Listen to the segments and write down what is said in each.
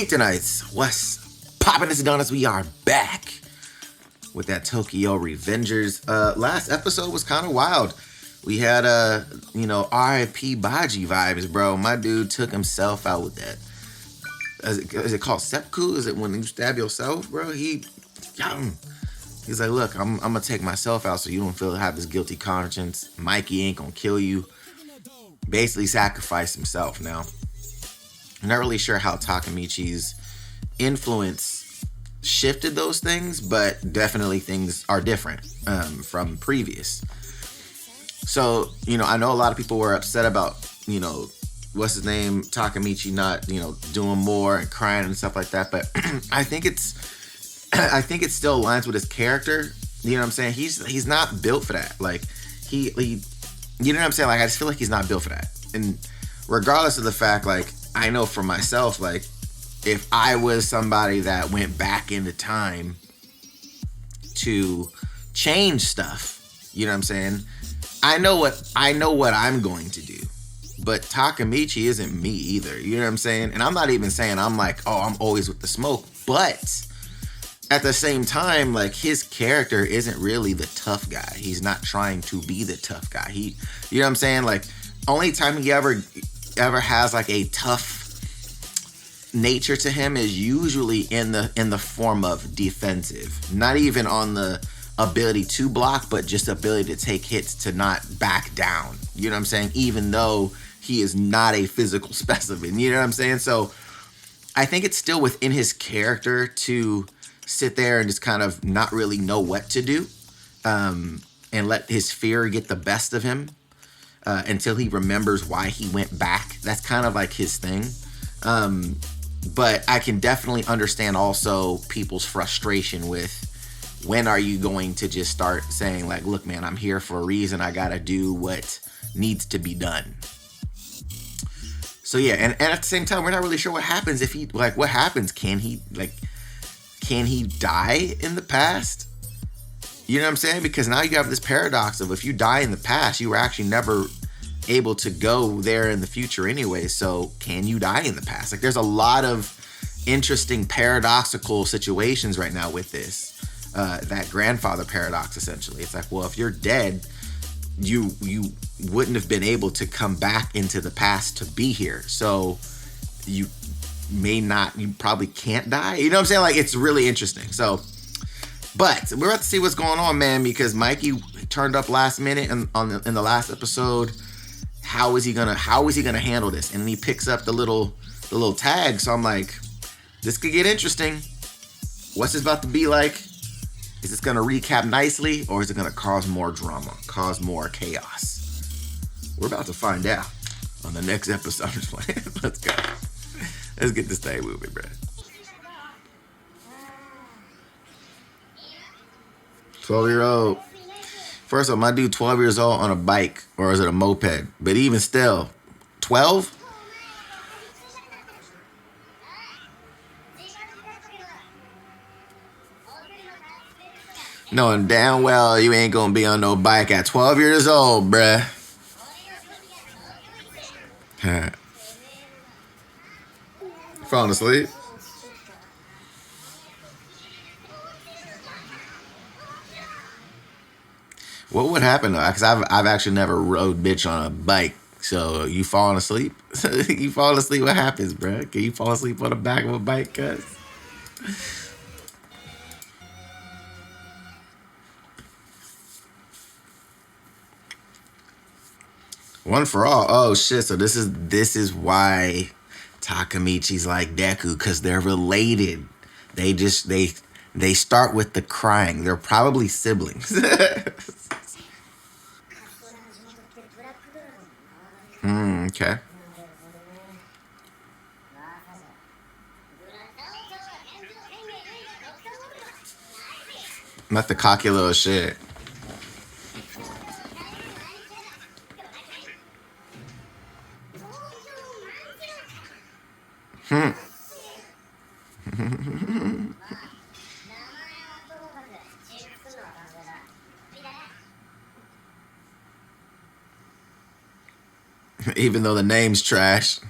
Geektonites, what's poppin'? This is Donuts. We are back with that Tokyo Revengers. Last episode was kind of wild. We had R.I.P. Baji vibes, bro. My dude took himself out with that. Is it called seppuku? Is it when you stab yourself, bro? He's like, look, I'm gonna take myself out so you don't have this guilty conscience. Mikey ain't gonna kill you. Basically sacrificed himself. Now, I'm not really sure how Takemichi's influence shifted those things, but definitely things are different from previous. So, I know a lot of people were upset about, what's his name, Takemichi not, doing more and crying and stuff like that. But I think it still aligns with his character. You know what I'm saying? He's not built for that. Like he you know what I'm saying? Like I just feel like he's not built for that. And regardless of the fact, like I know for myself, like if I was somebody that went back into time to change stuff, you know what I'm saying? I know what I'm going to do. But Takemichi isn't me either. You know what I'm saying? And I'm not even saying I'm like, oh, I'm always with the smoke. But at the same time, like his character isn't really the tough guy. He's not trying to be the tough guy. You know what I'm saying? Like only time he ever has like a tough nature to him is usually in the form of defensive. Not even on the ability to block, but just ability to take hits to not back down. You know what I'm saying? Even though he is not a physical specimen. You know what I'm saying? So I think it's still within his character to sit there and just kind of not really know what to do and let his fear get the best of him until he remembers why he went back. That's kind of like his thing. But I can definitely understand also people's frustration with when are you going to just start saying like, look, man, I'm here for a reason. I got to do what needs to be done. So yeah, and at the same time, we're not really sure what happens if what happens? Can he die in the past? You know what I'm saying? Because now you have this paradox of if you die in the past, you were actually never able to go there in the future anyway. So can you die in the past? Like there's a lot of interesting paradoxical situations right now with this. That grandfather paradox, essentially. It's like, well, if you're dead, you wouldn't have been able to come back into the past to be here. So you probably can't die. You know what I'm saying? Like, it's really interesting. So, but we're about to see what's going on, man, because Mikey turned up last minute in the last episode. How is he gonna handle this? And then he picks up the little tag. So I'm like, this could get interesting. What's this about to be like? Is this going to recap nicely, or is it going to cause more drama, cause more chaos? We're about to find out on the next episode. Let's go. Let's get this thing moving, bro. 12-year-old. First of all, my dude 12 years old on a bike, or is it a moped? But even still, 12? Knowing damn well you ain't gonna be on no bike at 12 years old, bruh. Falling asleep? What would happen though? Because I've actually never rode bitch on a bike. So you falling asleep? You fall asleep, what happens, bruh? Can you fall asleep on the back of a bike, cuz? One for all. Oh shit! So this is why Takemichi's like Deku, because they're related. They start with the crying. They're probably siblings. Okay. Not the cocky little shit. Even though the name's trash.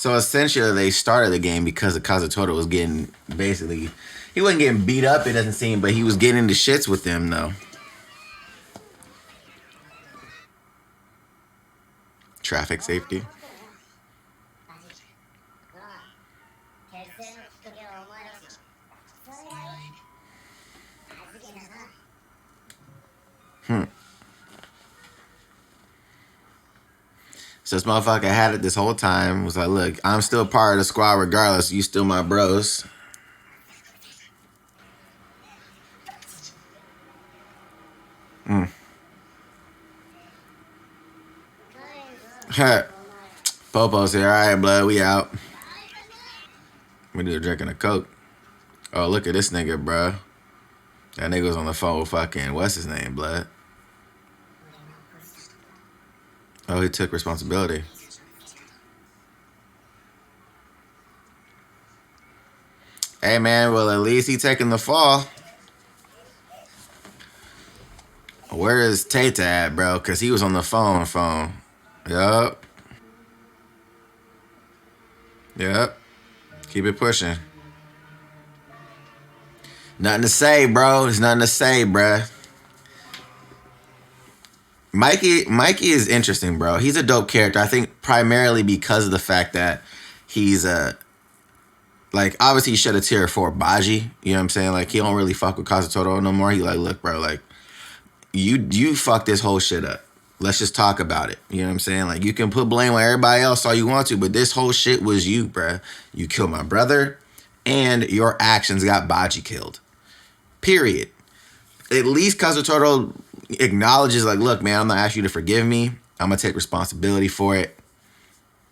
So essentially, they started the game because of Kazutora was getting basically, he wasn't getting beat up. It doesn't seem, but he was getting into shits with them though. Traffic safety. So this motherfucker had it this whole time. Was like, look, I'm still part of the squad regardless. You still my bros. Popo's here. All right, blood, we out. We do a drinking a Coke. Oh, look at this nigga, bro. That nigga was on the phone with fucking, what's his name, blood? Oh, he took responsibility. Hey, man, well, at least he taking the fall. Where is Tata at, bro? Because he was on the phone. Yup. Yep. Keep it pushing. Nothing to say, bro. There's nothing to say, bro. Mikey is interesting, bro. He's a dope character. I think primarily because of the fact that he's like, obviously he shed a tear for Baji. You know what I'm saying? Like, he don't really fuck with Kazutora no more. He like, look, bro, like, you fucked this whole shit up. Let's just talk about it. You know what I'm saying? Like, you can put blame on everybody else all you want to, but this whole shit was you, bruh. You killed my brother, and your actions got Baji killed. Period. At least Kazutora acknowledges, like, look, man, I'm not asking you to forgive me. I'm going to take responsibility for it.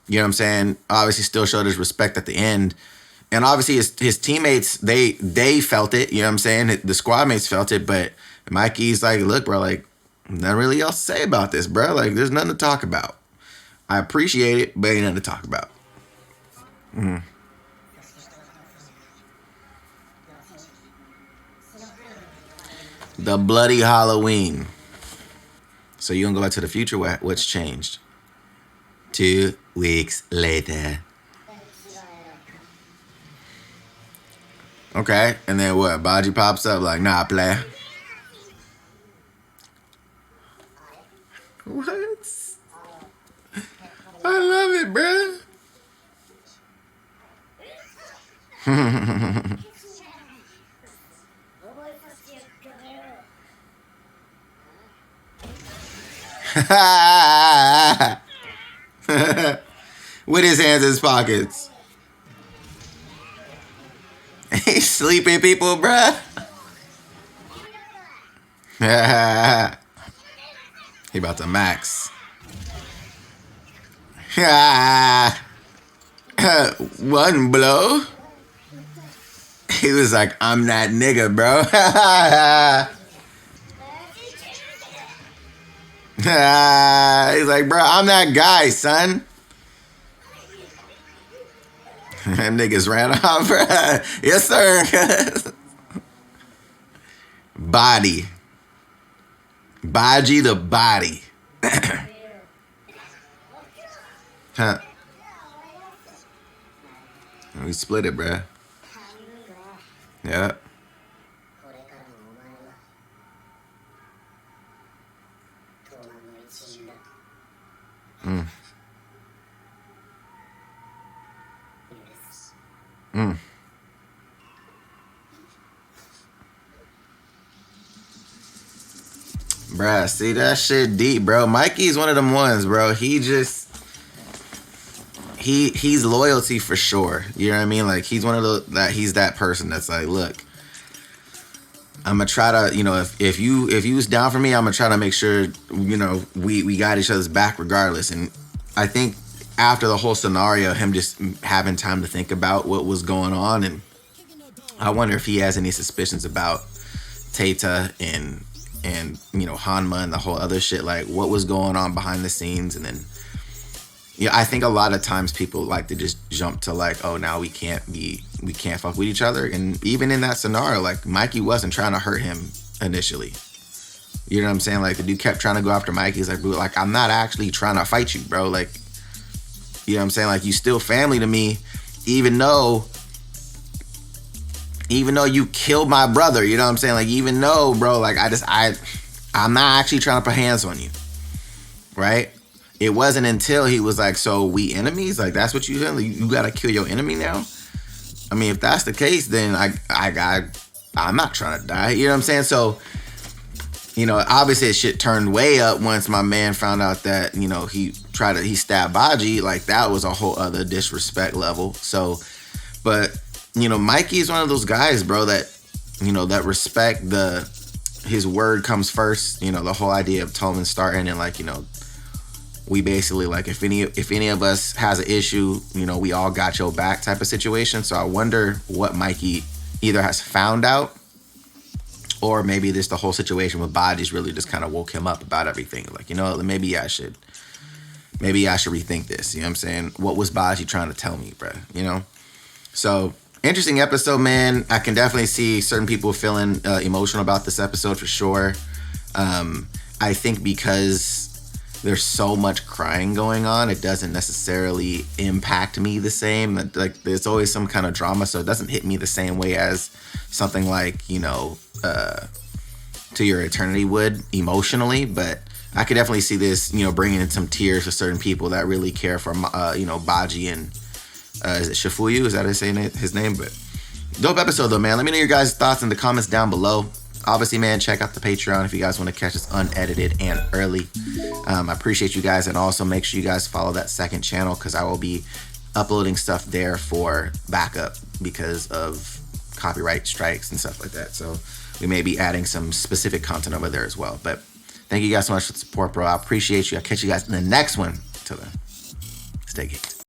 You know what I'm saying? Obviously still showed his respect at the end. And obviously his teammates, they felt it. You know what I'm saying? The squad mates felt it, but Mikey's like, look, bro, like, nothing really else to say about this, bro. Like, there's nothing to talk about. I appreciate it, but ain't nothing to talk about. The bloody Halloween. So you gonna go back to the future? What's changed? 2 weeks later. Okay, and then what? Baji pops up like, nah, play. What? I love it, bro. With his hands in his pockets. He's sleeping people, bruh. He about to max. One blow. He was like, I'm that nigga, bro. He's like, bro, I'm that guy, son. Them niggas ran off, bro. Yes, sir. Body. Baji the body. Huh. We split it, bro. Yeah. Bruh, see that shit deep, bro. Mikey's one of them ones, bro. He's loyalty for sure. You know what I mean? Like, he's one of he's that person that's like, look, I'm gonna try to, you know, if you was down for me, I'm gonna try to make sure, you know, we got each other's back regardless. And I think after the whole scenario, him just having time to think about what was going on, and I wonder if he has any suspicions about Tata and you know, Hanma and the whole other shit, like what was going on behind the scenes. And then, yeah, I think a lot of times people like to just jump to like, oh, now we can't fuck with each other. And even in that scenario, like, Mikey wasn't trying to hurt him initially. You know what I'm saying? Like, the dude kept trying to go after Mikey. He's like, bro, like, I'm not actually trying to fight you, bro. Like, You know what I'm saying? Like, you still family to me, even though you killed my brother. You know what I'm saying? Like, even though, bro, like, I'm not actually trying to put hands on you, right? It wasn't until he was like, so we enemies? Like, that's what you said? Like, you gotta kill your enemy now? I mean, if that's the case, then I'm not trying to die. You know what I'm saying? So, you know, obviously shit turned way up once my man found out that, you know, he stabbed Baji. Like, that was a whole other disrespect level. So, but, you know, Mikey is one of those guys, bro, that, you know, that respect his word comes first. You know, the whole idea of Tolman starting and, like, you know, we basically, like, if any of us has an issue, you know, we all got your back type of situation. So I wonder what Mikey either has found out, or maybe the whole situation with Baji's really just kind of woke him up about everything. Like, you know, maybe I should rethink this. You know what I'm saying? What was Baji trying to tell me, bro? You know? So, interesting episode, man. I can definitely see certain people feeling emotional about this episode for sure. I think because there's so much crying going on, it doesn't necessarily impact me the same. Like, there's always some kind of drama, so it doesn't hit me the same way as something like, you know, To Your Eternity would emotionally. But I could definitely see this, you know, bringing in some tears for certain people that really care for, you know, Baji and is it Shifuyu? Is that his name? But dope episode though, man. Let me know your guys' thoughts in the comments down below. Obviously, man, check out the Patreon if you guys want to catch us unedited and early. I appreciate you guys, and also make sure you guys follow that second channel, because I will be uploading stuff there for backup because of copyright strikes and stuff like that. So we may be adding some specific content over there as well. But thank you guys so much for the support, bro. I appreciate you. I'll catch you guys in the next one. Till then, stay geek.